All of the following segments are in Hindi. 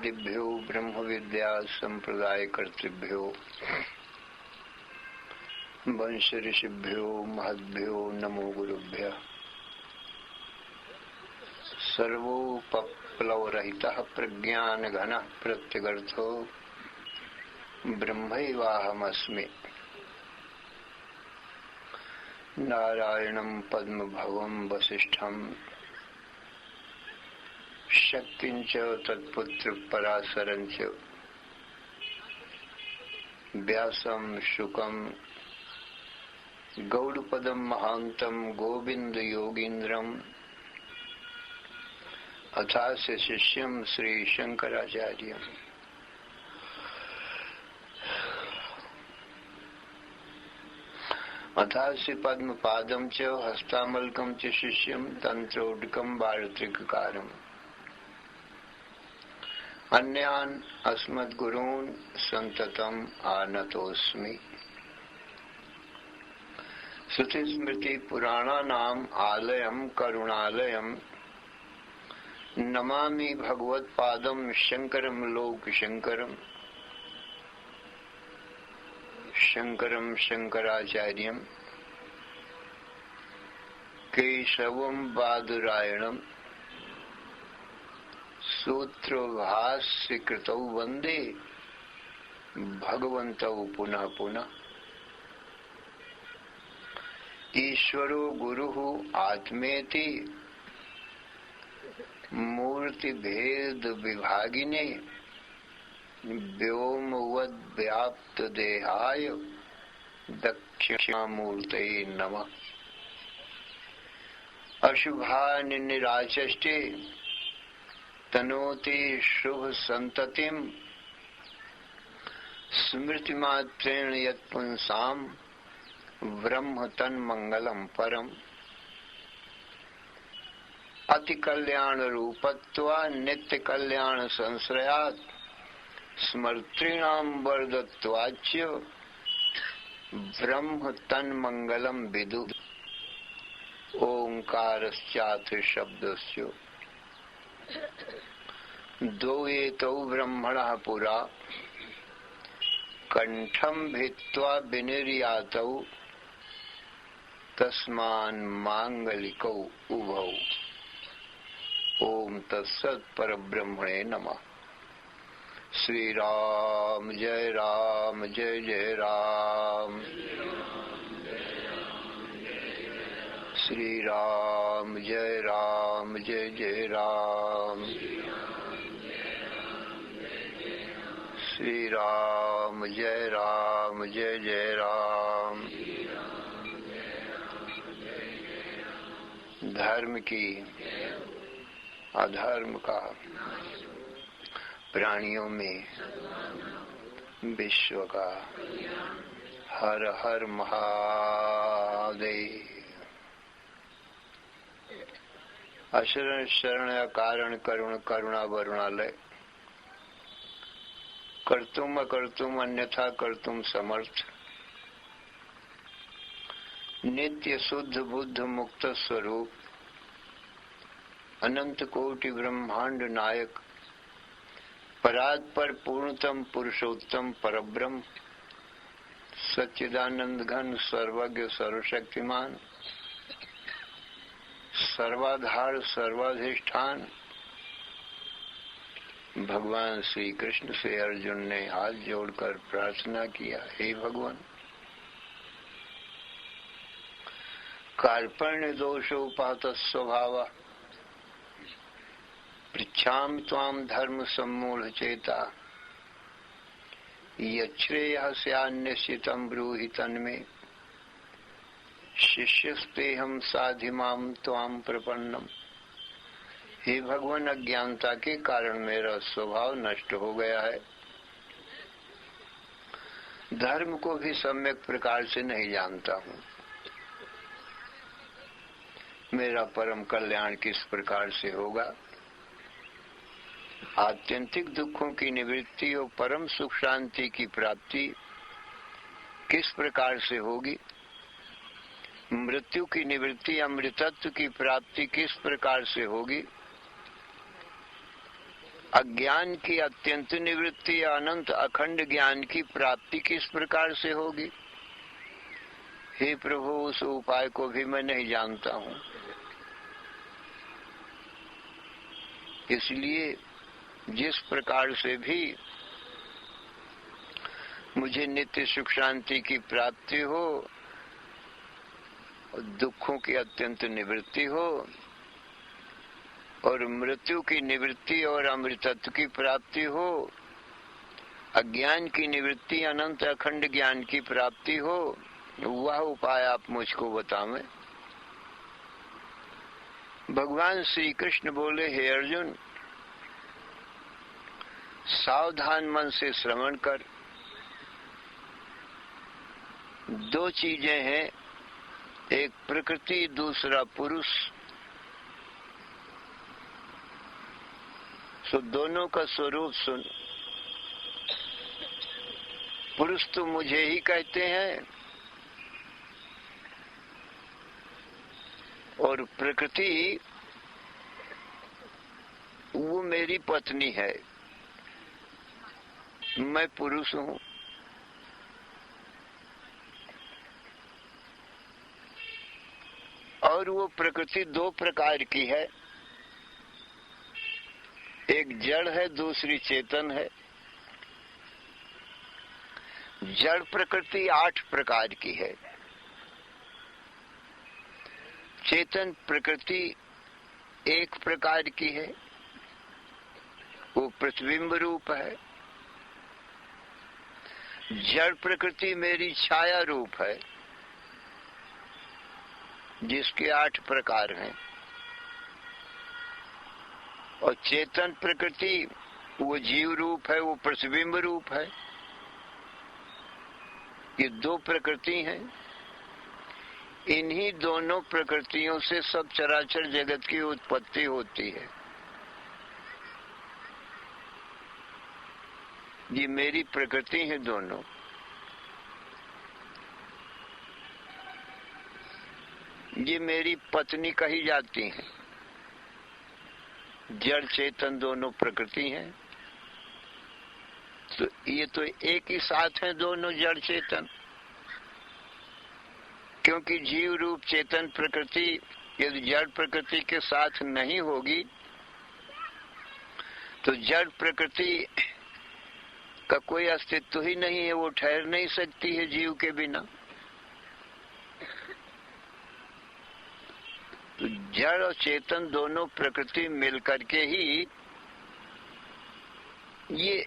ब्रह्मादिभ्यो ब्रह्म विद्या संप्रदाय कर्तृभ्यो वंश ऋषिभ्यो महद्भ्यो नमो गुरुभ्यः। सर्वोपप्लवरहितः प्रज्ञानघनः प्रत्यगर्थो ब्रह्मैवाहमस्मि। नारायणं पद्मभवं वसिष्ठं शक्तिञ्च तत्पुत्र पराशरञ्च व्यासं शुकं गौडपदं महान्तं गोविन्द योगीन्द्रम् अथास्य शिष्यं श्री शंकराचार्यम्। अथास्य पद्मपादं च हस्तामलकं च शिष्यं तंत्रोडकं वार्त्रिककारम्। अन्यान् अस्मद्गुरून् सन्ततम् आनतोऽस्मि। श्रुतिस्मृति पुराणानाम् आलयं करुणालयं नमामि भगवत्पादं शंकरं लोकशंकरम्। शंकरं शंकराचार्यं केशवं बादरायणं सूत्रभाष्यकृतौ वन्दे भगवन्तौ पुनः पुनः। ईश्वरो गुरुः आत्मेति मूर्तिभेद विभागिने व्योमवद् व्याप्त देहाय दक्षिणामूर्तये नमः। अशुभानि निराचष्टे तनोति शुभ संततिं स्मृतिमात्रेण यत्पुंसां ब्रह्म तन्मंगलं परम्। अति कल्याण रूपत्वा नित्य कल्याण संश्रयात् स्मर्तॄणां वरदत्वाच्च ब्रह्म तन्मंगलं विदु। ओंकारश्चात्र शब्दस्य द्वौ एतौ ब्रह्मणः पुरा कंठं भित्त्वा विनिर्यातौ तस्मान् मांगलिकौ उभौ। ओम तत्सत् परब्रह्मणे नमः। श्री राम जय जय राम। श्री राम जय जय राम। श्री राम जय जय राम। धर्म की अधर्म का प्राणियों में विश्व का हर हर महादेव। अशरण शरण कारण करुण करुणा वरुणालय कर्तुम अकर्तुम अन्यथा कर्तुम समर्थ नित्य शुद्ध बुद्ध मुक्त स्वरूप अनंत कोटि ब्रह्मांड नायक परात्पर पूर्णतम पुरुषोत्तम परब्रह्म सच्चिदानंद घन सर्वज्ञ सर्वशक्तिमान सर्वाधार सर्वाधिष्ठान भगवान श्री कृष्ण से अर्जुन ने हाथ जोड़कर प्रार्थना किया, हे भगवान, कार्पण्य दोषोपात स्वभाव पृच्छामि त्वां धर्म सम्मूढ़ चेता यच्छ्रेयः स्यान्निश्चितं ब्रूहि तन्मे शिष्यस्तेहं साधि मां त्वां प्रपन्नम। हे भगवान, अज्ञानता के कारण मेरा स्वभाव नष्ट हो गया है। धर्म को भी सम्यक प्रकार से नहीं जानता हूँ। मेरा परम कल्याण किस प्रकार से होगा? आत्यंतिक दुखों की निवृत्ति और परम सुख शांति की प्राप्ति किस प्रकार से होगी? मृत्यु की निवृत्ति अमृतत्व की प्राप्ति किस प्रकार से होगी? अज्ञान की अत्यंत निवृत्ति या अनंत अखंड ज्ञान की प्राप्ति किस प्रकार से होगी? हे प्रभु, उस उपाय को भी मैं नहीं जानता हूँ। इसलिए जिस प्रकार से भी मुझे नित्य सुख शांति की प्राप्ति हो, दुखों की अत्यंत निवृत्ति हो और मृत्यु की निवृत्ति और अमृतत्व की प्राप्ति हो, अज्ञान की निवृत्ति अनंत अखंड ज्ञान की प्राप्ति हो, वह उपाय आप मुझको बतावें। भगवान श्री कृष्ण बोले, हे अर्जुन, सावधान मन से श्रवण कर। दो चीजें हैं, एक प्रकृति, दूसरा पुरुष। सो दोनों का स्वरूप सुन। पुरुष तो मुझे ही कहते हैं और प्रकृति वो मेरी पत्नी है। मैं पुरुष हूँ। और वो प्रकृति दो प्रकार की है, एक जड़ है, दूसरी चेतन है। जड़ प्रकृति 8 प्रकार की है, चेतन प्रकृति 1 प्रकार की है, वो प्रतिबिंब रूप है। जड़ प्रकृति मेरी छाया रूप है, जिसके 8 प्रकार हैं। और चेतन प्रकृति वो जीव रूप है, वो प्रतिबिंब रूप है। ये 2 प्रकृति हैं। इन्हीं दोनों प्रकृतियों से सब चराचर जगत की उत्पत्ति होती है। ये मेरी प्रकृति है दोनों। ये मेरी पत्नी कही जाती हैं। जड़ चेतन दोनों प्रकृति हैं। तो ये तो एक ही साथ है दोनों जड़ चेतन, क्योंकि जीव रूप चेतन प्रकृति यदि जड़ प्रकृति के साथ नहीं होगी तो जड़ प्रकृति का कोई अस्तित्व ही नहीं है, वो ठहर नहीं सकती है जीव के बिना। तो जड़ और चेतन दोनों प्रकृति मिलकर के ही ये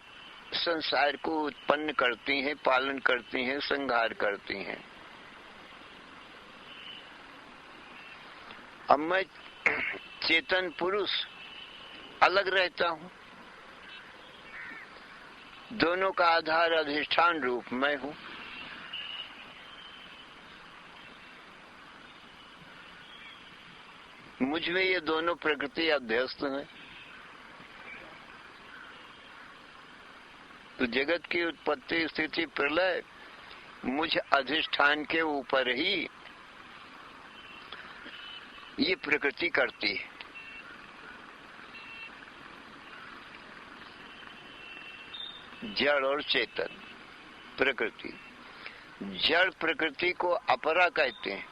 संसार को उत्पन्न करती हैं, पालन करती हैं, संहार करती हैं। अब मैं चेतन पुरुष अलग रहता हूँ। दोनों का आधार अधिष्ठान रूप मैं हूँ। मुझ में ये दोनों प्रकृति अध्यस्त हैं। तो जगत की उत्पत्ति स्थिति प्रलय मुझ अधिष्ठान के ऊपर ही ये प्रकृति करती है। जड़ और चेतन प्रकृति। जड़ प्रकृति को अपरा कहते हैं,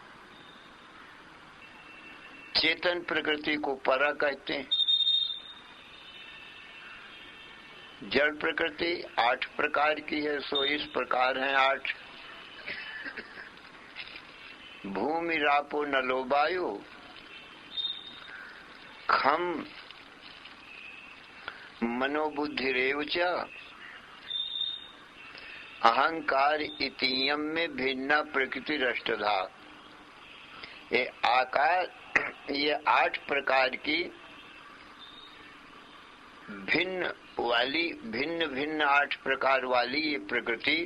चेतन प्रकृति को परा कहते हैं। जड़ प्रकृति 8 प्रकार की है, सो इस प्रकार है 8। भूमि रापो नलो वायु खम मनोबुद्धिरेव च अहंकार इतियम में भिन्ना प्रकृति रष्टधा। ये आकार, ये 8 प्रकार की भिन्न भिन्न 8 प्रकार वाली ये प्रकृति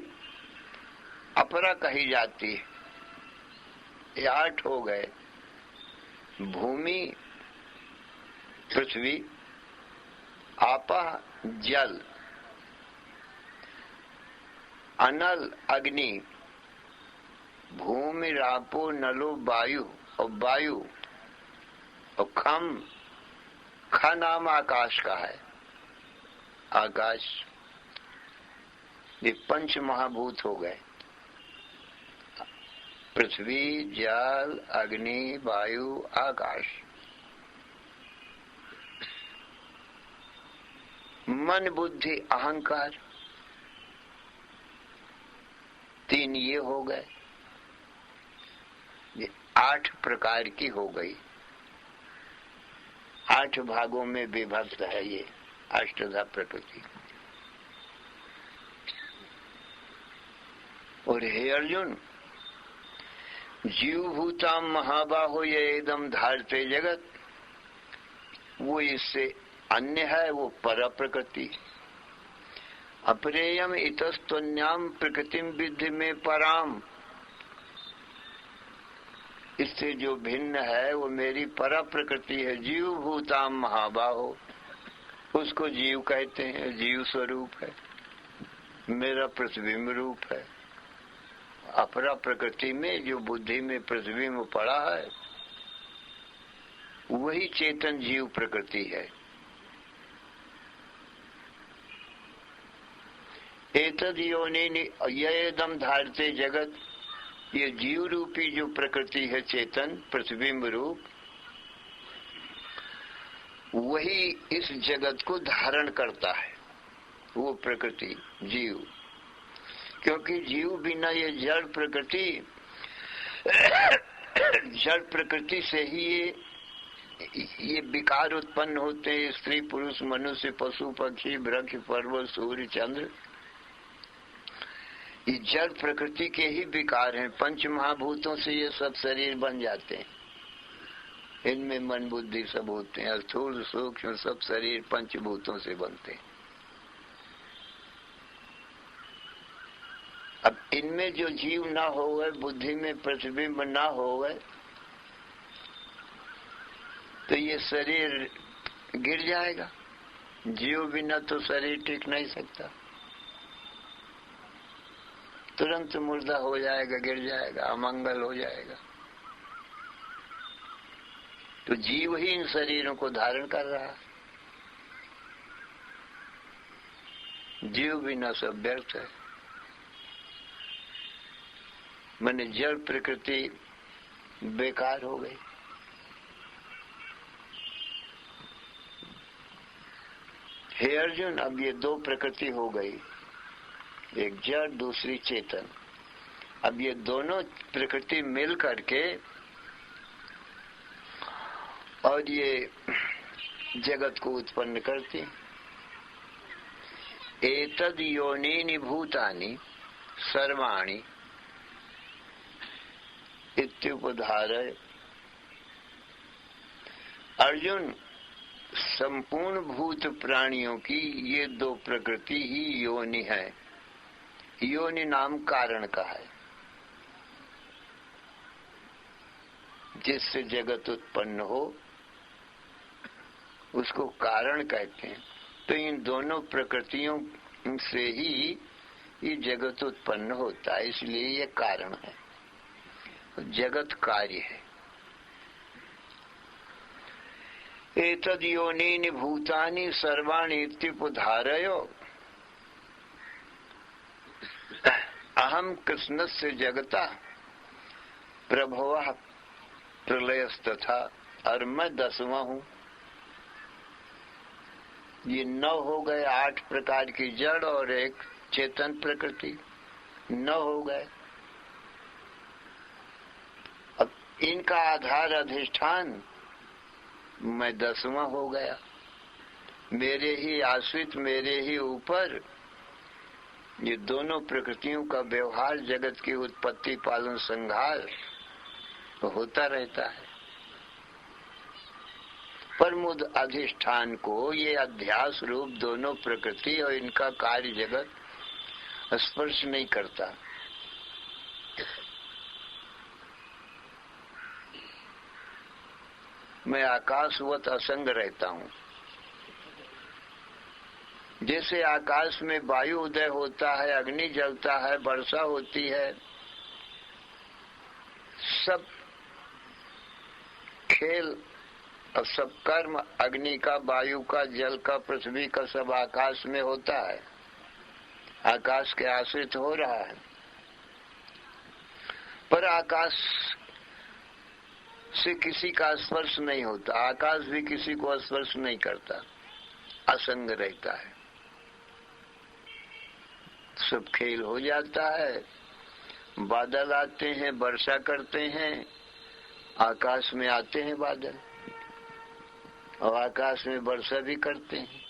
अपरा कही जाती है। ये 8 हो गए। भूमि पृथ्वी, आपा जल, अनल अग्नि, भूमि रापो नलो वायु और वायु, और खम, ख नाम आकाश का है। आकाश, ये पंच महाभूत हो गए। पृथ्वी, जल, अग्नि, वायु, आकाश। मन, बुद्धि, अहंकार, तीन ये हो गए। ये 8 प्रकार की हो गई। 8 भागों में विभक्त है ये अष्टधा प्रकृति। और हे अर्जुन, जीव भूताम महाबाहो ये एकदम धारते जगत, वो इससे अन्य है, वो पर प्रकृति। अपरेयम इतस्तन्याम प्रकृतिम विद्धि में पराम, इससे जो भिन्न है वो मेरी पर प्रकृति है। जीव भूताम महाबाहो, उसको जीव कहते हैं, जीव स्वरूप है। मेरा प्रतिबिंब रूप है। अपरा प्रकृति में जो बुद्धि में प्रतिबिंब पड़ा है वही चेतन जीव प्रकृति है। एतद योनि यदम धारते जगत, ये जीव रूपी जो प्रकृति है चेतन प्रतिबिंब रूप, वही इस जगत को धारण करता है, वो प्रकृति जीव। क्योंकि जीव बिना ये जड़ प्रकृति, जड़ प्रकृति से ही ये विकार उत्पन्न होते हैं। स्त्री पुरुष मनुष्य पशु पक्षी वृक्ष पर्वत सूर्य चंद्र, ये जड़ प्रकृति के ही विकार हैं। पंच महाभूतों से ये सब शरीर बन जाते हैं। इनमें मन बुद्धि सब होते हैं। स्थूल सूक्ष्म सब शरीर पंचभूतों से बनते हैं। अब इनमें जो जीव ना होवे, बुद्धि में प्रतिबिंब ना होवे, तो ये शरीर गिर जाएगा। जीव बिना तो शरीर टिक नहीं सकता, तुरंत मुर्दा हो जाएगा, गिर जाएगा, अमंगल हो जाएगा। तो जीव ही इन शरीरों को धारण कर रहा है। जीव बिना सब व्यर्थ है। मैंने जड़ प्रकृति बेकार हो गई। हे अर्जुन, अब ये 2 प्रकृति हो गई, एक जड़ दूसरी चेतन। अब ये दोनों प्रकृति मिल करके और ये जगत को उत्पन्न करती। एतद योनीनि भूतानि सर्वाणि इत्युपधारय। अर्जुन, संपूर्ण भूत प्राणियों की ये 2 प्रकृति ही योनि है। योनि नाम कारण का है, जिससे जगत उत्पन्न हो उसको कारण कहते हैं। तो इन दोनों प्रकृतियों से ही ये जगत उत्पन्न होता है, इसलिए ये कारण है। जगत कार्य है। एतद योनीनि भूतानि सर्वाणि इत्युपधारयो अहम कृष्णस्य जगता प्रभवः प्रलयस्तथा। और मैं 10वां हूं। ये 9 हो गए, 8 प्रकार की जड़ और एक चेतन प्रकृति, 9 हो गए। अब इनका आधार अधिष्ठान मैं 10वां हो गया। मेरे ही आश्रित, मेरे ही ऊपर ये दोनों प्रकृतियों का व्यवहार, जगत की उत्पत्ति पालन संहार होता रहता है। पर मुझ अधिष्ठान को ये अध्यास रूप दोनों प्रकृति और इनका कार्य जगत स्पर्श नहीं करता। मैं आकाशवत असंग रहता हूं। जैसे आकाश में वायु उदय होता है, अग्नि जलता है, वर्षा होती है, सब खेल और सब कर्म अग्नि का, वायु का, जल का, पृथ्वी का सब आकाश में होता है, आकाश के आश्रित हो रहा है। पर आकाश से किसी का स्पर्श नहीं होता, आकाश भी किसी को स्पर्श नहीं करता, असंग रहता है। सब खेल हो जाता है, बादल आते हैं, वर्षा करते हैं, आकाश में आते हैं बादल और आकाश में वर्षा भी करते हैं,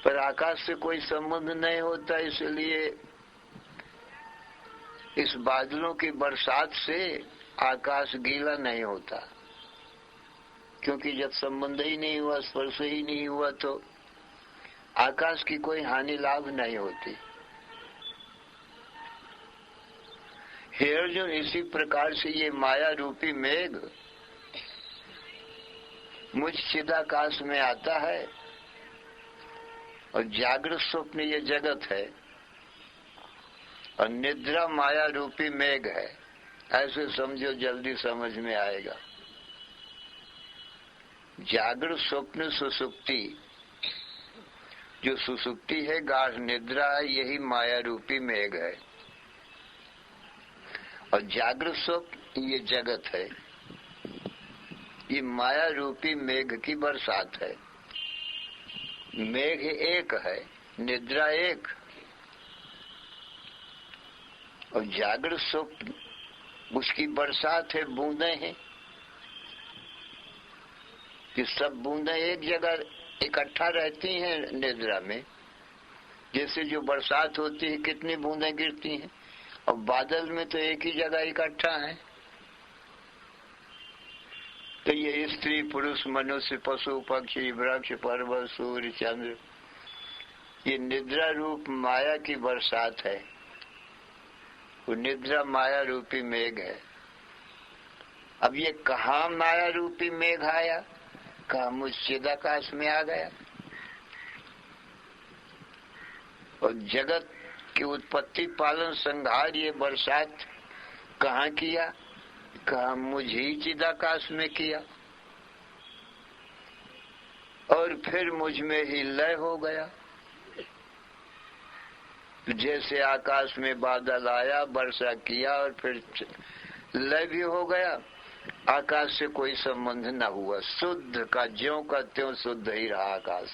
पर आकाश से कोई संबंध नहीं होता। इसलिए इस बादलों की बरसात से आकाश गीला नहीं होता, क्योंकि जब संबंध ही नहीं हुआ, स्पर्श ही नहीं हुआ, तो आकाश की कोई हानि लाभ नहीं होती। हे अर्जुन, इसी प्रकार से ये माया रूपी मेघ मुझ चिदाकाश में आता है और जागृत स्वप्न ये जगत है और निद्रा माया रूपी मेघ है। ऐसे समझो, जल्दी समझ में आएगा। जागृत स्वप्न सुसुप्ति, जो सुसुप्ति है, गाढ़ निद्रा है, यही माया रूपी मेघ है। और जागृत स्वप्न ये जगत है, ये माया रूपी मेघ की बरसात है। मेघ एक है, निद्रा एक, और जागृत स्वप्न उसकी बरसात है, बूंदें हैं कि सब बूंदें एक जगह इकट्ठा रहती हैं निद्रा में। जैसे जो बरसात होती है, कितनी बूंदें गिरती हैं, और बादल में तो एक ही जगह इकट्ठा है। तो ये स्त्री पुरुष मनुष्य पशु पक्षी वृक्ष पर्वत सूर्य चंद्र, ये निद्रा रूप माया की बरसात है। वो निद्रा माया रूपी मेघ है। अब ये कहाँ माया रूपी मेघ आया, कहाँ मुझ चिदाकाश में आ गया। और जगत की उत्पत्ति पालन संहार ये बरसात कहाँ किया, कहाँ मुझ ही चिदाकाश में किया, और फिर मुझ में ही लय हो गया। जैसे आकाश में बादल आया, वर्षा किया और फिर लय भी हो गया, आकाश से कोई संबंध न हुआ, शुद्ध का ज्यों का त्यों शुद्ध ही रहा आकाश।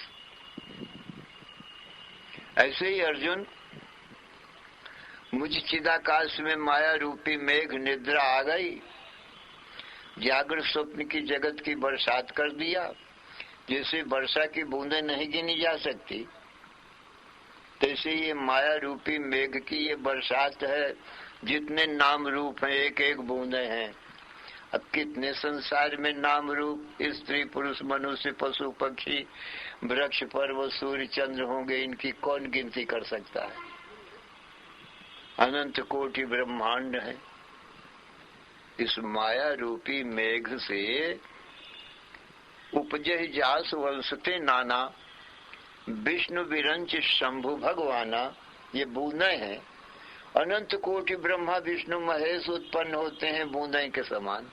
ऐसे ही अर्जुन, मुझ चिदाकाश में माया रूपी मेघ निद्रा आ गई, जागृत स्वप्न की जगत की बरसात कर दिया। जैसे वर्षा की बूंदें नहीं गिनी जा सकती, तैसे ये माया रूपी मेघ की ये बरसात है। जितने नाम रूप हैं, एक एक बूंदे हैं। अब कितने संसार में नाम रूप, स्त्री पुरुष मनुष्य पशु पक्षी वृक्ष पर्वत सूर्य चंद्र होंगे, इनकी कौन गिनती कर सकता है। अनंत कोटि ब्रह्मांड है। इस माया रूपी मेघ से उपजहि जास वंशते नाना, विष्णु विरंच शंभु भगवाना, ये बूंदें हैं। अनंत कोटि ब्रह्मा विष्णु महेश उत्पन्न होते हैं बूंदें के समान।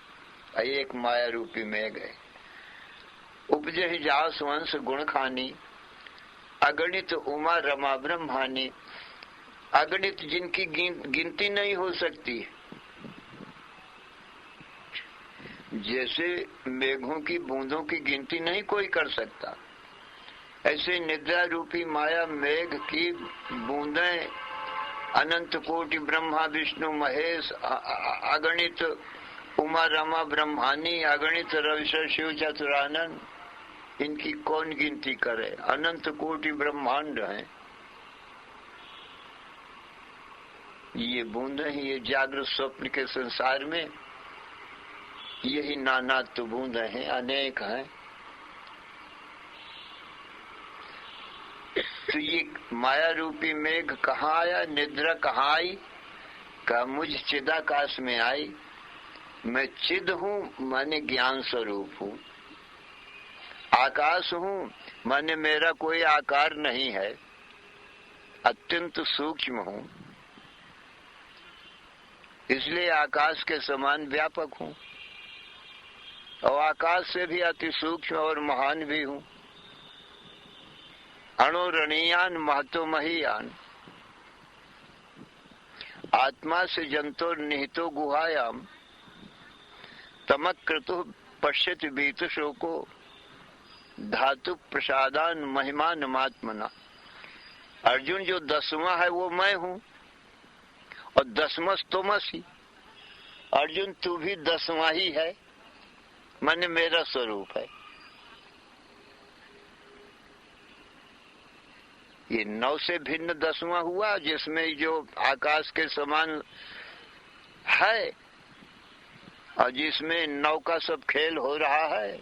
एक माया रूपी मेघ है। उपजहि जास वंश गुण खानी, अगणित उमा रमा ब्रह्मानी, अगणित जिनकी गिनती नहीं हो सकती। जैसे मेघों की बूंदों की गिनती नहीं कोई कर सकता, ऐसे निद्रा रूपी माया मेघ की बूंदें अनंत कोटि ब्रह्मा विष्णु महेश, अगणित उमा रमा ब्रह्मानी, अगणित रविशर शिव चतुरानन, इनकी कौन गिनती करे। अनंत कोटि ब्रह्मांड हैं ये बूंदें। ये जागृत स्वप्न के संसार में यही नाना तो बूंदें हैं, अनेक हैं। तो ये माया रूपी मेघ कहाँ आया, निद्रा कहाँ आई, का मुझ चिदाकाश में आई। मैं चिद हूँ, माने ज्ञान स्वरूप हूँ। आकाश हूँ, माने मेरा कोई आकार नहीं है, अत्यंत सूक्ष्म हूँ, इसलिए आकाश के समान व्यापक हूँ। और आकाश से भी अति सूक्ष्म और महान भी हूँ। अणुरणीयान महतो महीयान, आत्मा से जंतोर निहितो गुहायाम, तमक क्रतु पश्यति बीत शोको, धातु प्रसादान महिमान मात्मना। अर्जुन, जो 10वां है वो मैं हूँ और 10मस तोमसी। अर्जुन, तू भी 10वां ही है, माने मेरा स्वरूप है। ये 9 से भिन्न 10वां हुआ, जिसमें जो आकाश के समान है और जिसमें 9 का सब खेल हो रहा है।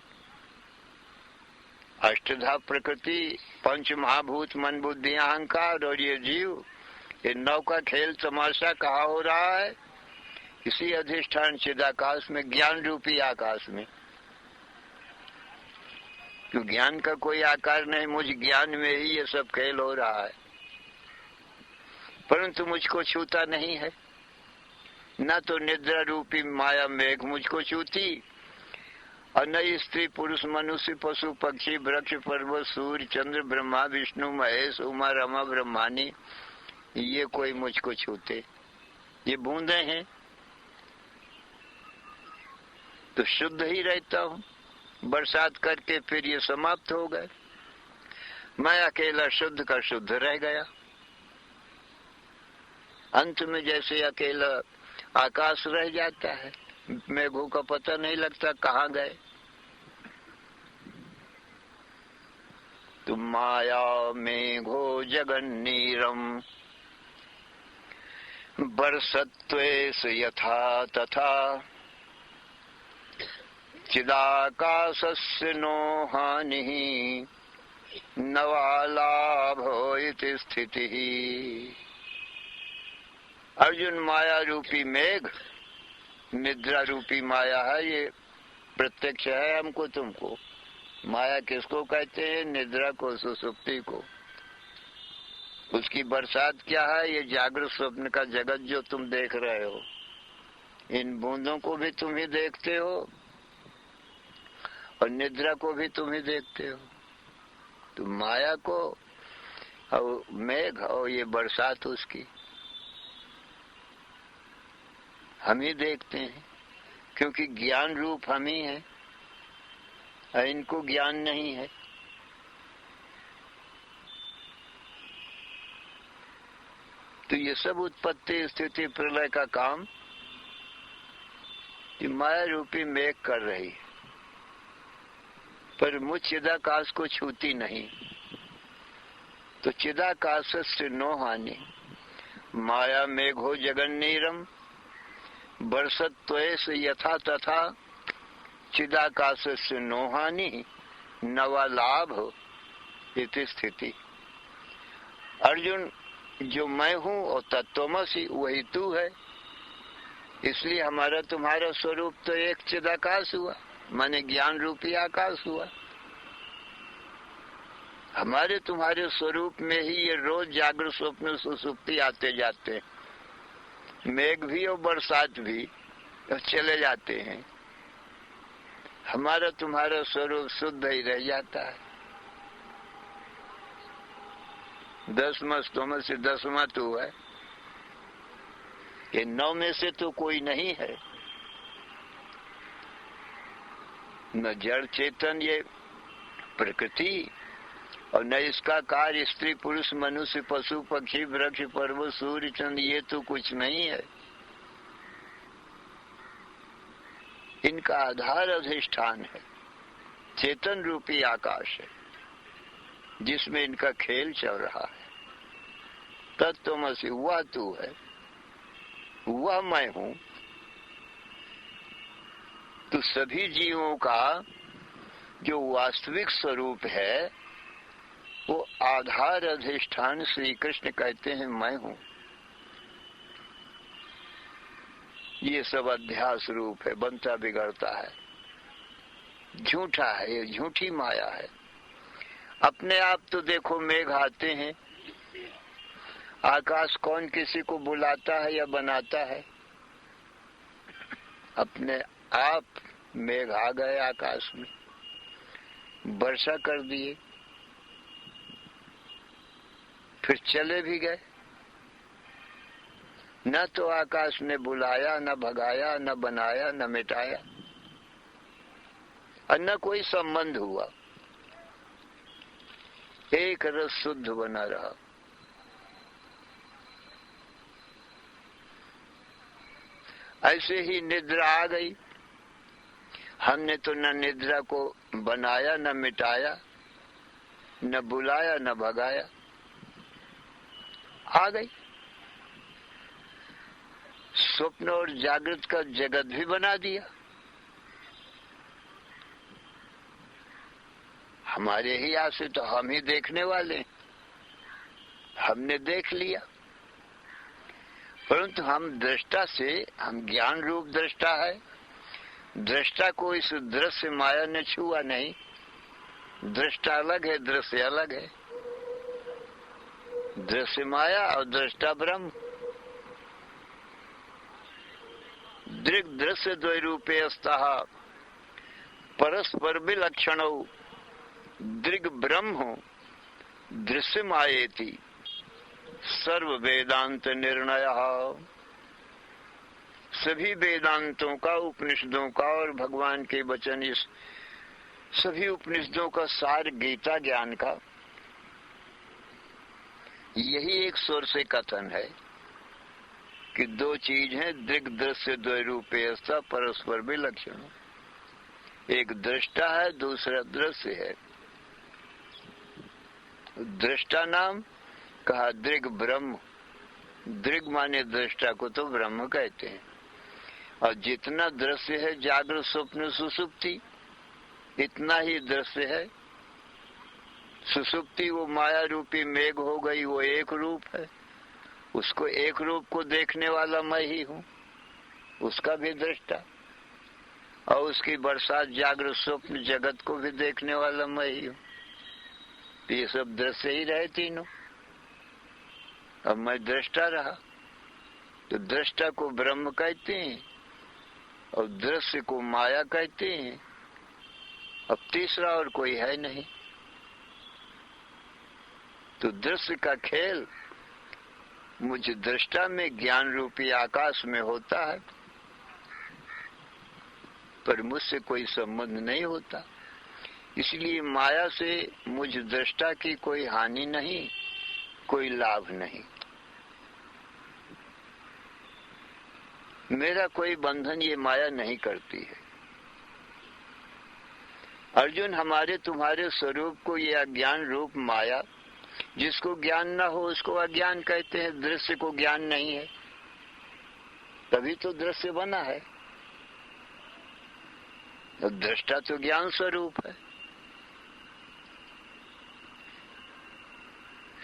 अष्टधा प्रकृति, पंच महाभूत, मन बुद्धि अहंकार और ये जीव, ये 9 का खेल तमाशा कहाँ हो रहा है? इसी अधिष्ठान चिदाकाश में, ज्ञान रूपी आकाश में। तो ज्ञान का कोई आकार नहीं, मुझ ज्ञान में ही ये सब खेल हो रहा है, परंतु मुझको छूता नहीं है। न तो निद्रा रूपी माया मेघ मुझको छूती, और न स्त्री पुरुष मनुष्य पशु पक्षी वृक्ष पर्वत सूर्य चंद्र ब्रह्मा विष्णु महेश उमा रमा ब्रह्मानी, ये कोई मुझको छूते। ये बूंदे हैं तो शुद्ध ही रहता हूँ, बरसात करके फिर ये समाप्त हो गए। मैं अकेला शुद्ध का शुद्ध रह गया। अंत में जैसे अकेला आकाश रह जाता है, मेघों का पता नहीं लगता कहाँ गए। तुम माया मेघो जगन्नीरम बरसत्वेस यथा तथा, चिदाकाशस्य नो हानिः नवालाभो इति स्थितिः। अर्जुन, माया रूपी मेघ निद्रा रूपी माया है, ये प्रत्यक्ष है हमको तुमको। माया किसको कहते हैं? निद्रा को, सुसुप्ति को। उसकी बरसात क्या है? ये जागृत स्वप्न का जगत जो तुम देख रहे हो, इन बूंदों को भी तुम ही देखते हो और निद्रा को भी तुम ही देखते हो। तो माया को और मेघ और ये बरसात उसकी हम ही देखते हैं, क्योंकि ज्ञान रूप हम ही है और इनको ज्ञान नहीं है। तो ये सब उत्पत्ति स्थिति प्रलय का काम ये माया रूपी मेघ कर रही है, पर मुझ चिदाकाश को छूती नहीं। तो चिदाकाश से नो हानि, माया मेघो जगन्नीरम बरसत्वेस यथा तथा, चिदाकाश से नो हानि नवा लाभ इति स्थिति। अर्जुन, जो मैं हूँ और तत्वमसि वही तू है, इसलिए हमारा तुम्हारा स्वरूप तो एक चिदाकाश हुआ, माने ज्ञान रूपी आकाश हुआ। हमारे तुम्हारे स्वरूप में ही ये रोज जागृत स्वप्न सुसुप्ति आते जाते हैं, मेघ भी और बरसात भी चले जाते हैं। हमारा तुम्हारा स्वरूप शुद्ध ही रह जाता है। 10 तोमस से 10वां तू है, ये 9 में से तो कोई नहीं है। न जड़ चेतन ये प्रकृति और न इसका कार्य स्त्री पुरुष मनुष्य पशु पक्षी वृक्ष पर्वत सूर्य चंद्र, ये तो कुछ नहीं है। इनका आधार अधिष्ठान है, चेतन रूपी आकाश है, जिसमें इनका खेल चल रहा है। तत्वमसि वह तू है, वह मैं हूं। तो सभी जीवों का जो वास्तविक स्वरूप है वो आधार अधिष्ठान श्री कृष्ण कहते हैं मैं हूं। ये सब अध्यास रूप है, बनता बिगड़ता है, झूठा है, ये झूठी माया है। अपने आप तो देखो मेघ आते हैं, आकाश कौन किसी को बुलाता है या बनाता है? अपने आप मेघ आ गए आकाश में, वर्षा कर दिए, फिर चले भी गए। न तो आकाश ने बुलाया, न भगाया, न बनाया, न मिटाया, और न कोई संबंध हुआ, एक रस शुद्ध बना रहा। ऐसे ही निद्रा आ गई। हमने तो न निद्रा को बनाया, न मिटाया, न बुलाया, न भगाया, आ गई। स्वप्न और जागृत का जगत भी बना दिया। हमारे ही यहाँ से तो हम ही देखने वाले, हमने देख लिया, परंतु हम दृष्टा से, हम ज्ञान रूप दृष्टा है, दृष्टा को इस दृश्य माया ने छुआ नहीं। दृष्टा अलग है, दृश्य अलग है। दृश्य माया और दृष्टा ब्रह्म। दृग दृश्य द्वैरूपे अस्तः परस्पर विलक्षणौ दृग ब्रह्म दृश्य मायेति सर्व वेदांत निर्णय। सभी वेदांतों का, उपनिषदों का और भगवान के वचन, इस सभी उपनिषदों का सार गीता ज्ञान का यही एक स्वर से कथन है कि दो चीज है, दृग दृश्य द्वैरूपे अस्तः परस्पर विलक्षण। एक दृष्टा है, दूसरा दृश्य है। दृष्टा नाम कहा दृग ब्रह्म। दृग माने दृष्टा को तो ब्रह्म कहते हैं। और जितना दृश्य है जागृत स्वप्न सुसुप्ति, इतना ही दृश्य है। सुसुप्ति वो माया रूपी मेघ हो गई, वो एक रूप है। उसको एक रूप को देखने वाला मैं ही हूँ, उसका भी दृष्टा। और उसकी बरसात जागृत स्वप्न जगत को भी देखने वाला मैं ही हूँ। ये सब दृश्य ही रहे तीनों। अब मैं दृष्टा रहा, तो दृष्टा को ब्रह्म कहते हैं और दृश्य को माया कहते हैं। अब तीसरा और कोई है नहीं। तो दृश्य का खेल मुझ दृष्टा में ज्ञान रूपी आकाश में होता है, पर मुझसे कोई संबंध नहीं होता। इसलिए माया से मुझ दृष्टा की कोई हानि नहीं, कोई लाभ नहीं। मेरा कोई बंधन ये माया नहीं करती है। अर्जुन, हमारे तुम्हारे स्वरूप को ये अज्ञान रूप माया, जिसको ज्ञान न हो उसको अज्ञान कहते हैं। दृश्य को ज्ञान नहीं है, तभी तो दृश्य बना है। तो दृष्टा तो ज्ञान स्वरूप है।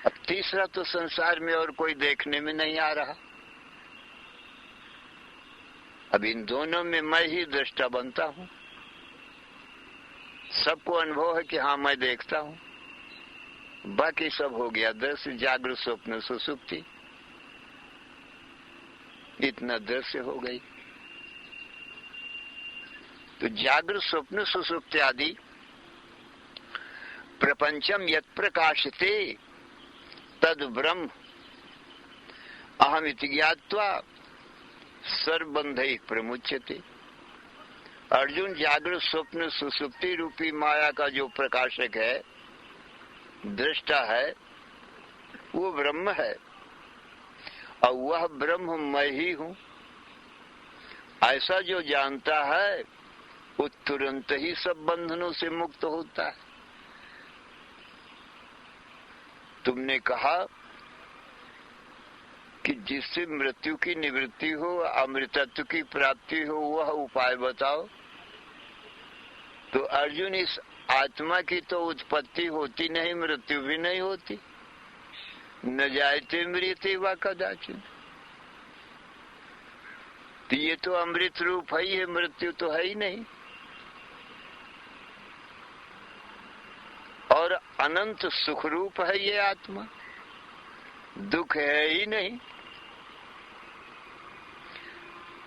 अब तीसरा तो संसार में और कोई देखने में नहीं आ रहा। अब इन दोनों में मैं ही दृष्टा बनता हूँ। सबको अनुभव है कि हाँ मैं देखता हूँ, बाकी सब हो गया दृश्य, जागृत स्वप्न सुसुप्ति, इतना दृश्य हो गई। तो जागृत स्वप्न सुसुप्ति आदि प्रपंचम यत् प्रकाशते तद ब्रह्म अहमिति ज्ञात्वा सर्वबंधैः प्रमुच्यते। अर्जुन, जागृत स्वप्न सुसुप्ति रूपी माया का जो प्रकाशक है, दृष्टा है, वो ब्रह्म है और वह ब्रह्म मैं ही हूँ। ऐसा जो जानता है वो तुरंत ही सब बंधनों से मुक्त होता है। तुमने कहा कि जिससे मृत्यु की निवृत्ति हो, अमृतत्व की प्राप्ति हो, वह उपाय बताओ। तो अर्जुन, इस आत्मा की तो उत्पत्ति होती नहीं, मृत्यु भी नहीं होती। न जायते मृत्यते वा कदाचिन। तो ये तो अमृत रूप है ही है, मृत्यु तो है ही नहीं। और अनंत सुख रूप है ये आत्मा, दुख है ही नहीं।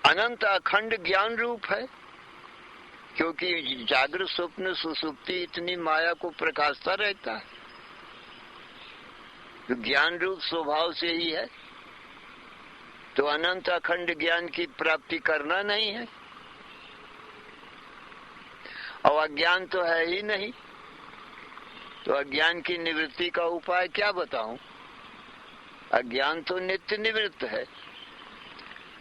अनंत अखंड ज्ञान रूप है, क्योंकि जागृत स्वप्न सुसुप्ति इतनी माया को प्रकाशता रहता है, तो ज्ञान रूप स्वभाव से ही है, तो अनंत अखंड ज्ञान की प्राप्ति करना नहीं है। और अज्ञान तो है ही नहीं, तो अज्ञान की निवृत्ति का उपाय क्या बताऊं? अज्ञान तो नित्य निवृत्त है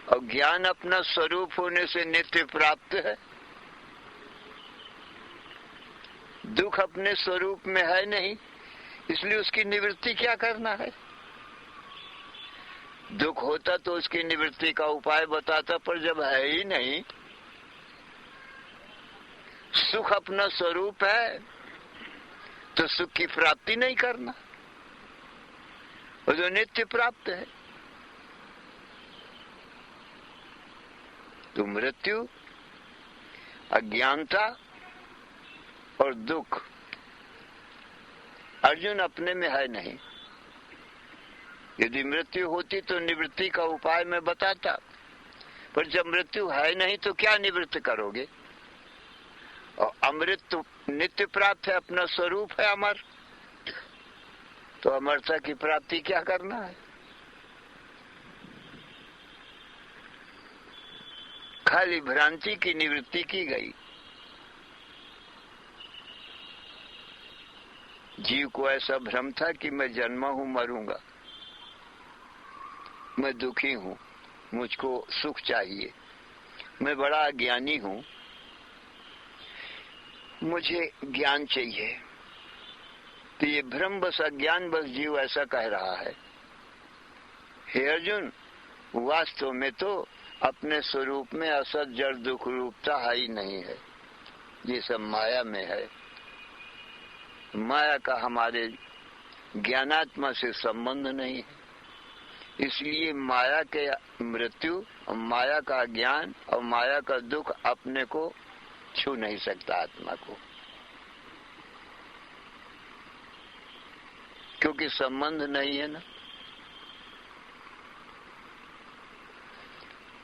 और ज्ञान अपना स्वरूप होने से नित्य प्राप्त है। दुख अपने स्वरूप में है नहीं, इसलिए उसकी निवृत्ति क्या करना है? दुख होता तो उसकी निवृत्ति का उपाय बताता, पर जब है ही नहीं, सुख अपना स्वरूप है तो सुख की प्राप्ति नहीं करना, और जो नित्य प्राप्त है। तो मृत्यु, अज्ञानता और दुख अर्जुन अपने में है नहीं। यदि मृत्यु होती तो निवृत्ति का उपाय मैं बताता, पर जब मृत्यु है नहीं तो क्या निवृत्त करोगे? और अमृत तो नित्य प्राप्त है, अपना स्वरूप है अमर, तो अमरता की प्राप्ति क्या करना है? खाली भ्रांति की निवृत्ति की गई। जीव को ऐसा भ्रम था कि मैं जन्मा हूं, मरूंगा, मैं दुखी हूं, मुझको सुख चाहिए, मैं बड़ा अज्ञानी हूं, मुझे ज्ञान चाहिए। तो ये भ्रम बस, अज्ञान बस जीव ऐसा कह रहा है। हे अर्जुन, वास्तव में तो अपने स्वरूप में असत जड़ दुख रूपता है ही नहीं है, ये सब माया में है। माया का हमारे ज्ञानात्मा से संबंध नहीं है, इसलिए माया के मृत्यु और माया का ज्ञान और माया का दुख अपने को छू नहीं सकता, आत्मा को, क्योंकि संबंध नहीं है ना।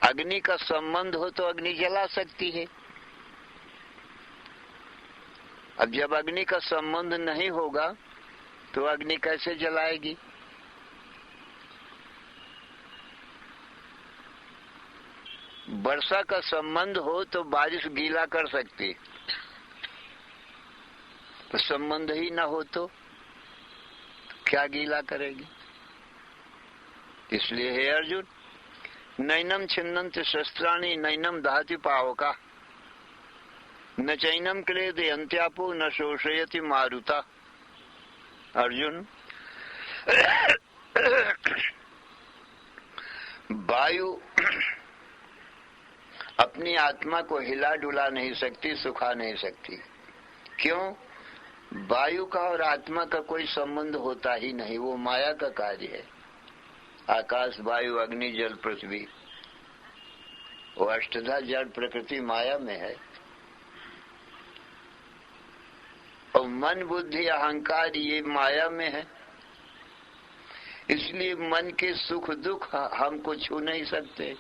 अग्नि का संबंध हो तो अग्नि जला सकती है। अब जब अग्नि का संबंध नहीं होगा तो अग्नि कैसे जलाएगी? वर्षा का संबंध हो तो बारिश गीला कर सकती, तो संबंध ही ना हो तो क्या गीला करेगी? इसलिए हे अर्जुन, नैनम छिन्नन्ति शस्त्राणि नैनम दहति पावका न चैनम क्लेदे अंत्यापो न शोषयति मारुता। अर्जुन, वायु अपनी आत्मा को हिला डुला नहीं सकती, सुखा नहीं सकती। क्यों? वायु का और आत्मा का कोई संबंध होता ही नहीं, वो माया का कार्य है। आकाश, वायु, अग्नि, जल, पृथ्वी, वो अष्टधा जड़ प्रकृति माया में है। और मन, बुद्धि, अहंकार ये माया में है, इसलिए मन के सुख दुख हमको छू नहीं सकते।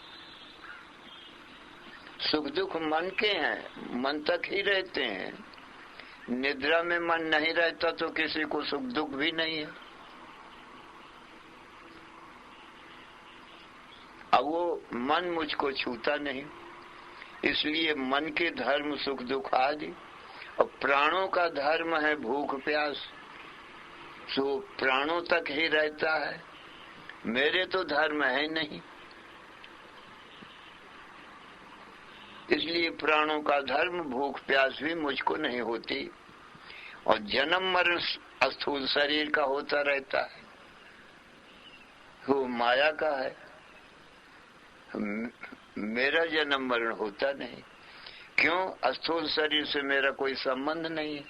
सुख दुख मन के हैं, मन तक ही रहते हैं। निद्रा में मन नहीं रहता तो किसी को सुख दुख भी नहीं है। अब वो मन मुझको छूता नहीं, इसलिए मन के धर्म सुख दुख आदि, और प्राणों का धर्म है भूख प्यास, तो प्राणों तक ही रहता है। मेरे तो धर्म है नहीं, इसलिए प्राणों का धर्म भूख प्यास भी मुझको नहीं होती। और जन्म मरण स्थूल शरीर का होता रहता है, वो माया का है। मेरा जन्म मरण होता नहीं। क्यों? स्थूल शरीर से मेरा कोई संबंध नहीं है।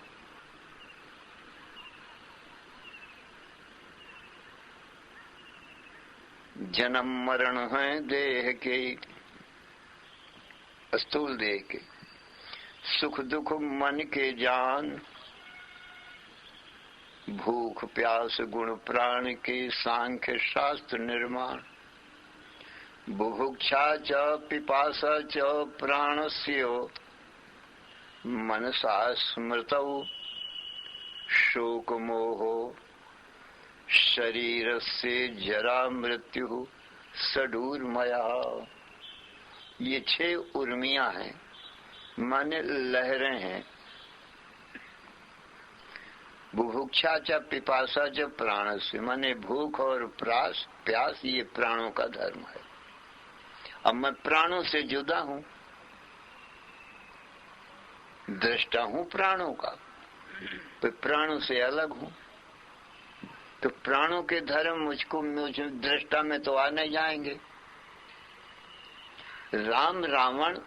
जन्म मरण है देह के, स्थूल देह के, सुख दुख मन के जान, भूख प्यास गुण प्राण के सांख्य शास्त्र निर्माण, बुभुक्षा च पिपासा च प्राणस्य मनसा स्मृतौ शोक मोहो शरीर से जरा मृत्यु सडूर्मया। ये 6 उर्मियां हैं, माने लहरें हैं। बुभुक्षा च पिपासा च प्राण से, माने भूख और प्यास ये प्राणों का धर्म है। अब मैं प्राणों से जुदा हूं, दृष्टा हूं प्राणों का, तो प्राणों से अलग हूं, तो प्राणों के धर्म मुझको दृष्टा में तो आ नहीं जाएंगे। राम रावण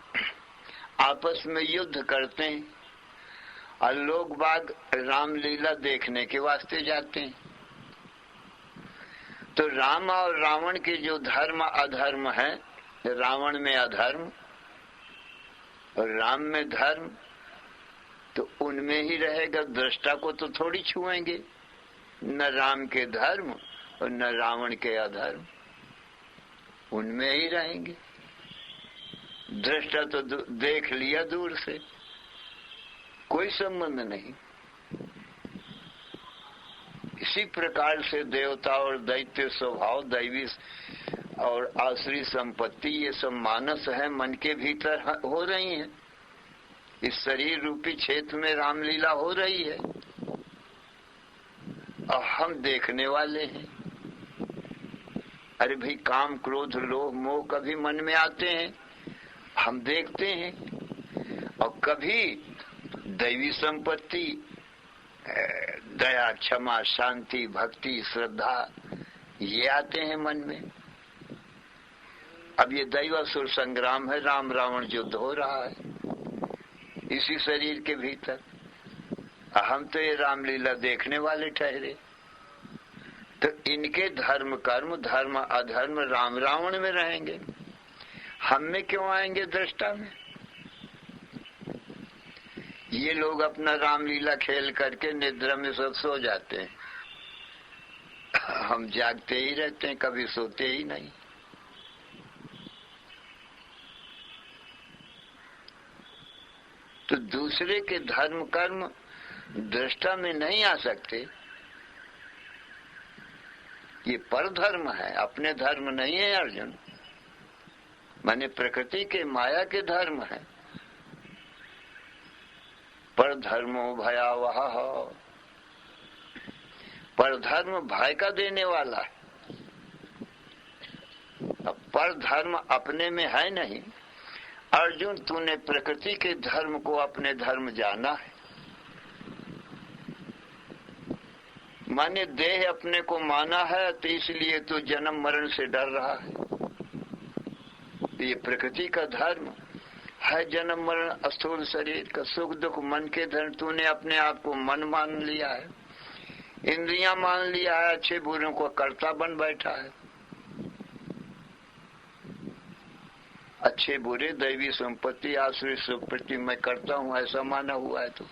आपस में युद्ध करते हैं और लोग बाग रामलीला देखने के वास्ते जाते हैं। तो राम और रावण के जो धर्म अधर्म है, रावण में अधर्म और राम में धर्म, तो उनमें ही रहेगा। दृष्टा को तो थोड़ी छुएंगे, न राम के धर्म और न रावण के अधर्म, उनमें ही रहेंगे। दृष्टा तो देख लिया दूर से, कोई संबंध नहीं। इसी प्रकार से देवता और दैत्य स्वभाव, दैवी और आसुरी संपत्ति, ये सब मानस है, मन के भीतर हो रही है। इस शरीर रूपी क्षेत्र में रामलीला हो रही है और हम देखने वाले हैं। अरे भाई, काम क्रोध लोभ मोह कभी मन में आते हैं, हम देखते हैं, और कभी दैवी संपत्ति, दया क्षमा शांति भक्ति श्रद्धा ये आते हैं मन में। अब ये दैवासुर संग्राम है, राम रावण युद्ध हो रहा है इसी शरीर के भीतर। हम तो ये रामलीला देखने वाले ठहरे। तो इनके धर्म कर्म धर्म अधर्म राम रावण में रहेंगे, हम में क्यों आएंगे दृष्टा में? ये लोग अपना रामलीला खेल करके निद्रा में सब सो जाते हैं, हम जागते ही रहते हैं, कभी सोते ही नहीं। तो दूसरे के धर्म कर्म दृष्टा में नहीं आ सकते। ये पर धर्म है, अपने धर्म नहीं है अर्जुन, माने प्रकृति के माया के धर्म है। पर धर्मो भयावह, पर धर्म भय का देने वाला है। अब पर धर्म अपने में है नहीं। अर्जुन, तूने प्रकृति के धर्म को अपने धर्म जाना है, माने देह अपने को माना है, तो इसलिए तू जन्म मरण से डर रहा है। ये प्रकृति का धर्म है, जन्म मरण स्थूल शरीर का, सुख दुख मन के धर्म। तूने अपने आप को मन मान लिया है, इंद्रियां मान लिया है, अच्छे बुरों को कर्ता बन बैठा है। अच्छे बुरे दैवी संपत्ति आसुरी संपत्ति मैं करता हूं, ऐसा माना हुआ है। तो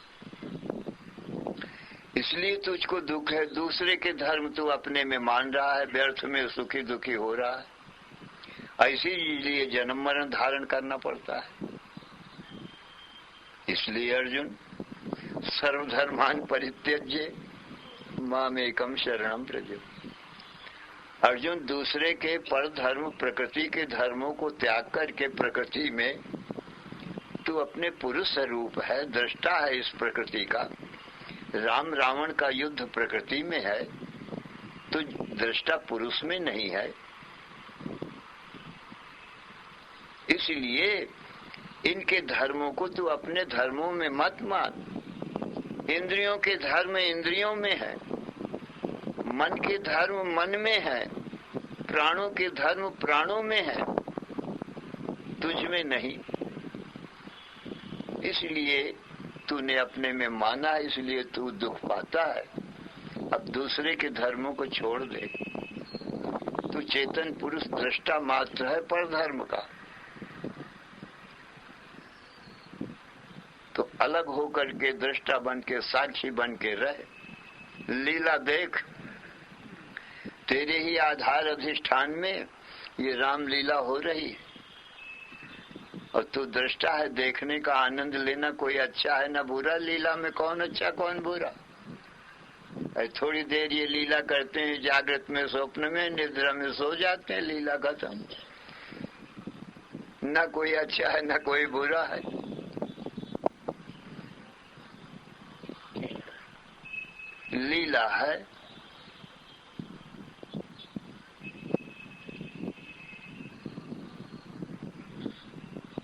इसलिए तुझको दुख है। दूसरे के धर्म तू अपने में मान रहा है, व्यर्थ में सुखी दुखी हो रहा है। ऐसे लिए जन्म मरण धारण करना पड़ता है। इसलिए अर्जुन, सर्वधर्मान परित्यज्य मामेकम शरणम व्रज। अर्जुन, दूसरे के पर धर्म प्रकृति के धर्मों को त्याग करके प्रकृति में तू अपने पुरुष स्वरूप है, दृष्टा है इस प्रकृति का। राम रावण का युद्ध प्रकृति में है, तो दृष्टा पुरुष में नहीं है। इसलिए इनके धर्मों को तू अपने धर्मों में मत मान। इंद्रियों के धर्म इंद्रियों में है, मन के धर्म मन में है, प्राणों के धर्म प्राणों में है, तुझ में नहीं। इसलिए तूने अपने में माना, इसलिए तू दुख पाता है। अब दूसरे के धर्मों को छोड़ दे। तू चेतन पुरुष दृष्टा मात्र है पर धर्म का। तो अलग होकर के दृष्टा बन के साक्षी बन के रहे। लीला देख, तेरे ही आधार अधिष्ठान में ये राम लीला हो रही है। और तू दृष्टा है, देखने का आनंद लेना। कोई अच्छा है ना बुरा, लीला में कौन अच्छा कौन बुरा। थोड़ी देर ये लीला करते हैं, जागृत में, स्वप्न में, निद्रा में सो जाते हैं, लीला खत्म। ना कोई अच्छा है ना कोई बुरा है। लीला है।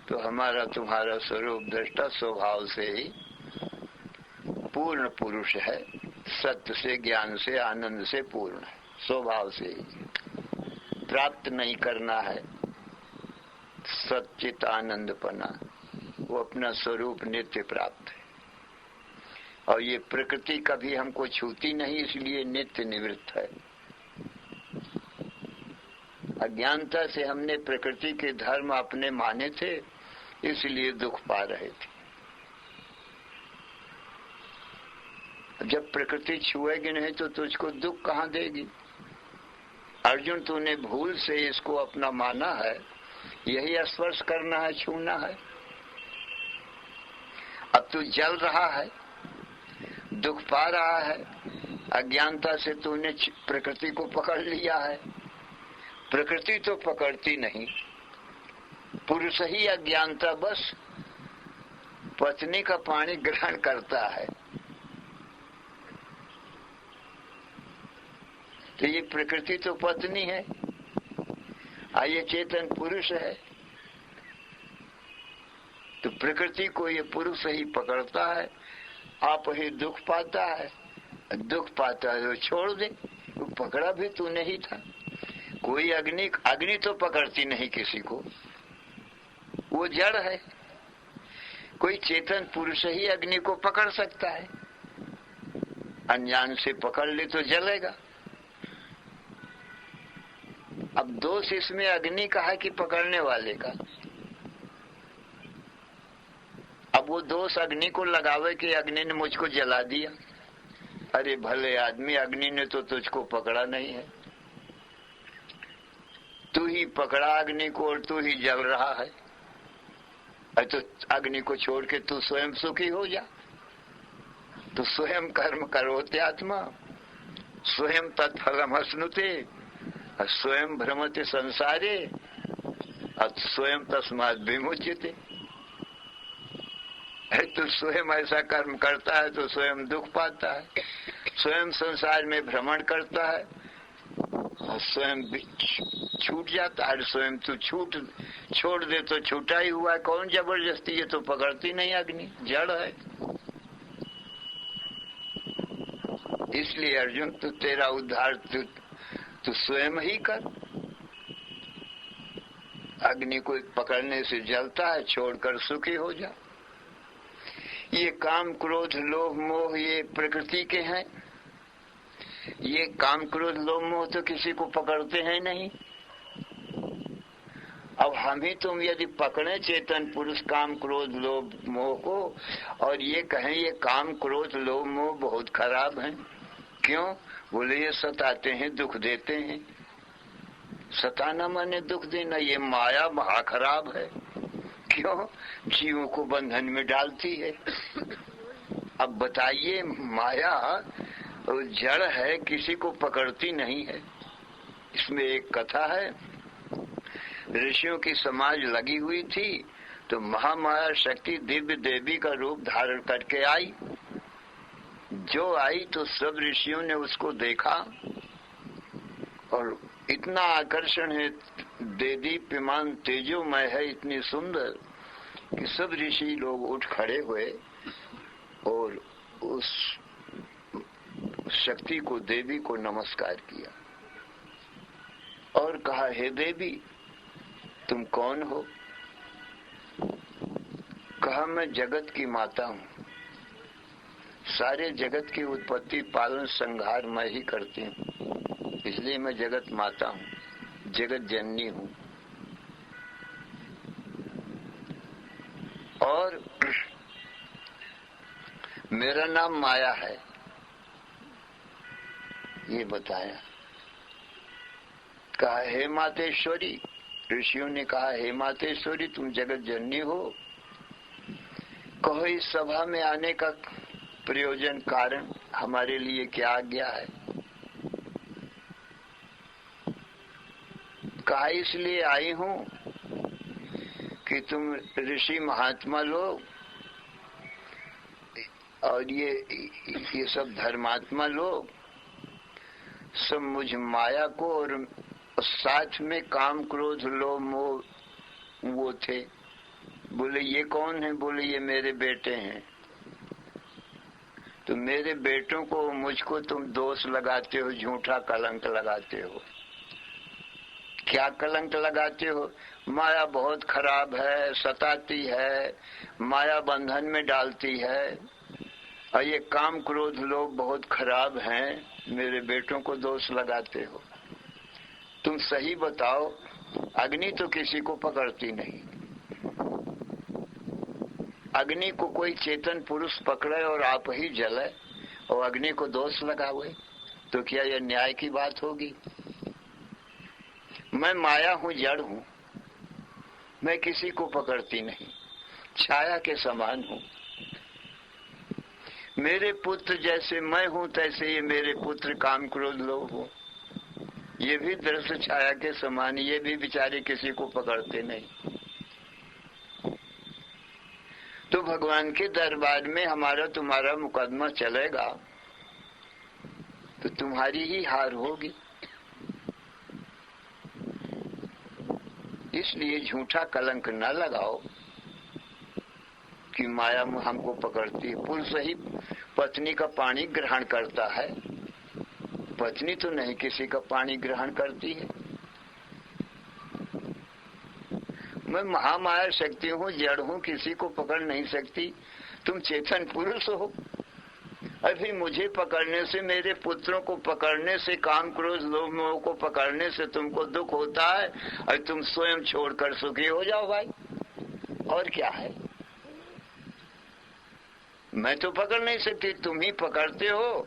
तो हमारा तुम्हारा स्वरूप दृष्टा स्वभाव से ही पूर्ण पुरुष है, सत्य से, ज्ञान से, आनंद से पूर्ण है, स्वभाव से ही। प्राप्त नहीं करना है सच्चित आनंदपना, वो अपना स्वरूप नित्य प्राप्त है। और ये प्रकृति कभी हमको छूती नहीं, इसलिए नित्य निवृत्त है। अज्ञानता से हमने प्रकृति के धर्म अपने माने थे, इसलिए दुख पा रहे थे। जब प्रकृति छुएगी नहीं तो तुझको दुख कहाँ देगी। अर्जुन, तूने भूल से इसको अपना माना है, यही स्पर्श करना है, छूना है। अब तू जल रहा है, दुख पा रहा है, अज्ञानता से तूने प्रकृति को पकड़ लिया है। प्रकृति तो पकड़ती नहीं, पुरुष ही अज्ञानता बस पत्नी का पानी ग्रहण करता है। तो ये प्रकृति तो पत्नी है, ये चेतन पुरुष है। तो प्रकृति को ये पुरुष ही पकड़ता है, आप ही दुख पाता है। दुख पाता है तो छोड़ दे, वो पकड़ा भी तू नहीं था। कोई अग्नि तो पकड़ती नहीं किसी को, वो जड़ है। कोई चेतन पुरुष ही अग्नि को पकड़ सकता है, अनजान से पकड़ ले तो जलेगा। अब दोष इसमें अग्नि का है कि पकड़ने वाले का। अब वो दोष अग्नि को लगावे कि अग्नि ने मुझको जला दिया। अरे भले आदमी, अग्नि ने तो तुझको पकड़ा नहीं है, तू ही पकड़ा अग्नि को और तू ही जल रहा है। तो अग्नि को छोड़ के तू स्वयं सुखी हो जा। तो स्वयं कर्म करोते आत्मा, स्वयं तत्फलम अश्नुते, स्वयं भ्रमते संसारे, स्वयं तस्मात् विमुच्यते। तो स्वयं ऐसा कर्म करता है तो स्वयं दुख पाता है, स्वयं संसार में भ्रमण करता है और स्वयं छूट जाता है। स्वयं तू छोड़ दे तो छूटा ही हुआ है, कौन जबरदस्ती, ये तो पकड़ती नहीं अग्नि, जड़ है। इसलिए अर्जुन, तू तेरा उद्धार तू स्वयं ही कर। अग्नि को पकड़ने से जलता है, छोड़कर सुखी हो जा। ये काम क्रोध लोभ मोह ये प्रकृति के हैं। ये काम क्रोध लोभ मोह तो किसी को पकड़ते हैं नहीं। अब हम ही तुम यदि पकड़े चेतन पुरुष काम क्रोध लोभ मोह को और ये कहें ये काम क्रोध लोभ मोह बहुत खराब हैं, क्यों? बोले ये सताते हैं, दुख देते हैं। सताना माने दुख देना, ये माया महा खराब है। क्यों? जीवों को बंधन में डालती है। अब बताइए, माया जड़ है, किसी को पकड़ती नहीं है। इसमें एक कथा है, ऋषियों की समाज लगी हुई थी तो महामाया शक्ति दिव्य देवी का रूप धारण करके आई। जो आई तो सब ऋषियों ने उसको देखा और इतना आकर्षण है, देदीप्यमान तेजोमय है, इतनी सुंदर कि सब ऋषि लोग उठ खड़े हुए और उस शक्ति को, देवी को नमस्कार किया और कहा, हे देवी तुम कौन हो? कहा, मैं जगत की माता हूँ, सारे जगत की उत्पत्ति पालन संहार मैं ही करती हूँ, इसलिए मैं जगत माता हूँ, जगत जननी हूँ। और मेरा नाम माया है, ये बताया। कहा, हे मातेश्वरी, ऋषियों ने कहा, हे मातेश्वरी तुम जगत जननी हो, कहो इस सभा में आने का प्रयोजन कारण हमारे लिए क्या आज्ञा है। कहा इसलिए आई हूं कि तुम ऋषि महात्मा लोग और ये सब धर्मात्मा लोग सब मुझ माया को और साथ में काम क्रोध लोभ मोह वो थे। बोले ये कौन है? बोले ये मेरे बेटे हैं। तो मेरे बेटों को मुझको तुम दोष लगाते हो, झूठा कलंक लगाते हो। क्या कलंक लगाते हो? माया बहुत खराब है, सताती है, माया बंधन में डालती है, और ये काम क्रोध लोग बहुत खराब हैं, मेरे बेटों को दोष लगाते हो। तुम सही बताओ, अग्नि तो किसी को पकड़ती नहीं। अग्नि को कोई चेतन पुरुष पकड़े और आप ही जले और अग्नि को दोष लगावे, तो क्या यह न्याय की बात होगी? मैं माया हूँ, जड़ हूँ, मैं किसी को पकड़ती नहीं, छाया के समान हूँ। मेरे पुत्र जैसे मैं हूँ तैसे ये मेरे पुत्र काम क्रोध लोग हो, ये भी दृश्य छाया के समान, ये भी बेचारे किसी को पकड़ते नहीं। तो भगवान के दरबार में हमारा तुम्हारा मुकदमा चलेगा तो तुम्हारी ही हार होगी। इसलिए झूठा कलंक न लगाओ कि माया हमको पकड़ती है। पुरुष ही पत्नी का पानी ग्रहण करता है, पत्नी तो नहीं किसी का पानी ग्रहण करती है। मैं महामाया शक्ति हूँ, जड़ हूँ, किसी को पकड़ नहीं सकती। तुम चेतन पुरुष हो, अभी मुझे पकड़ने से, मेरे पुत्रों को पकड़ने से, काम क्रोध लोभ मोह को पकड़ने से तुमको दुख होता है और तुम स्वयं छोड़कर सुखी हो जाओ भाई। और क्या है? मैं तो पकड़ नहीं सकती, तुम ही पकड़ते हो,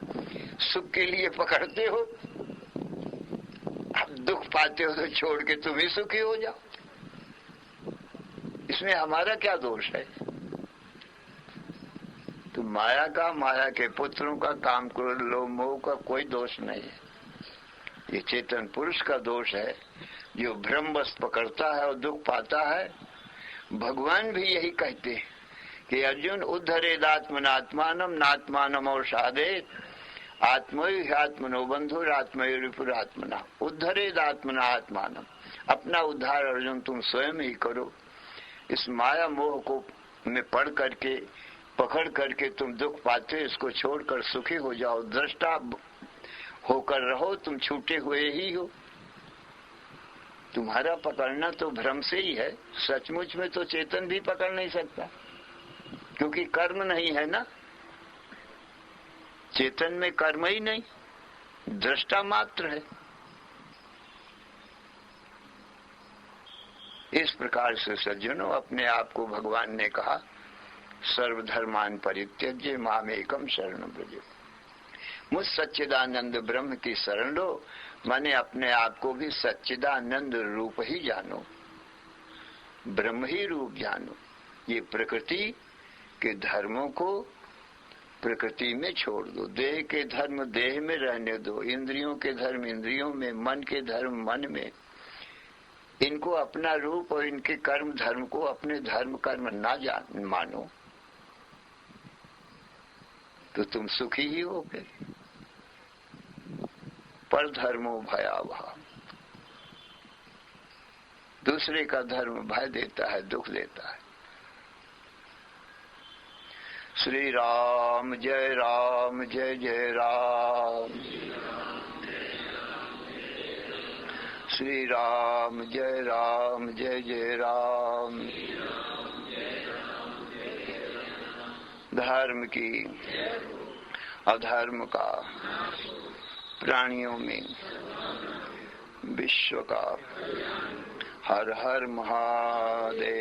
सुख के लिए पकड़ते हो। अब दुख पाते हो तो छोड़ के तुम ही सुखी हो जाओ। इसमें हमारा क्या दोष है? तो माया का, माया के पुत्रों का, काम क्रोध लोभ मोह का कोई दोष नहीं है। ये चेतन पुरुष का दोष है जो भ्रमवश पकड़ता है और दुख पाता है। भगवान भी यही कहते हैं कि अर्जुन उद्धरेदात्मनात्मानम नात्मानम और साधेत आत्मयो आत्मनो बंधुर आत्मयो रिपुरात्मना। उद्धरेदात्मना आत्मानम, अपना उद्धार अर्जुन तुम स्वयं ही करो। इस माया मोह को में पढ़ करके, पकड़ करके तुम दुख पाते, इसको छोड़कर सुखी हो जाओ। दृष्टा होकर रहो, तुम छूटे हुए ही हो। तुम्हारा पकड़ना तो भ्रम से ही है, सचमुच में तो चेतन भी पकड़ नहीं सकता, क्योंकि कर्म नहीं है ना। चेतन में कर्म ही नहीं, दृष्टा मात्र है। इस प्रकार से सज्जनों, अपने आप को भगवान ने कहा सर्वधर्मान परित्यज्य मामेकम शरणं व्रज। मुझ सच्चिदानंद ब्रह्म की शरण लो, माने अपने आप को भी सच्चिदानंद रूप ही जानो, ब्रह्म ही रूप जानो। ये प्रकृति के धर्मों को प्रकृति में छोड़ दो, देह के धर्म देह में रहने दो, इंद्रियों के धर्म इंद्रियों में, मन के धर्म मन में। इनको अपना रूप और इनके कर्म धर्म को अपने धर्म कर्म ना जान मानो तो तुम सुखी ही होगे। पर धर्मो भयावह, दूसरे का धर्म भय देता है, दुख देता है। श्री राम जय राम, जय जय राम। श्री राम जय राम, जय जय राम। धर्म की अधर्म का, प्राणियों में विश्व का। हर हर महादेव।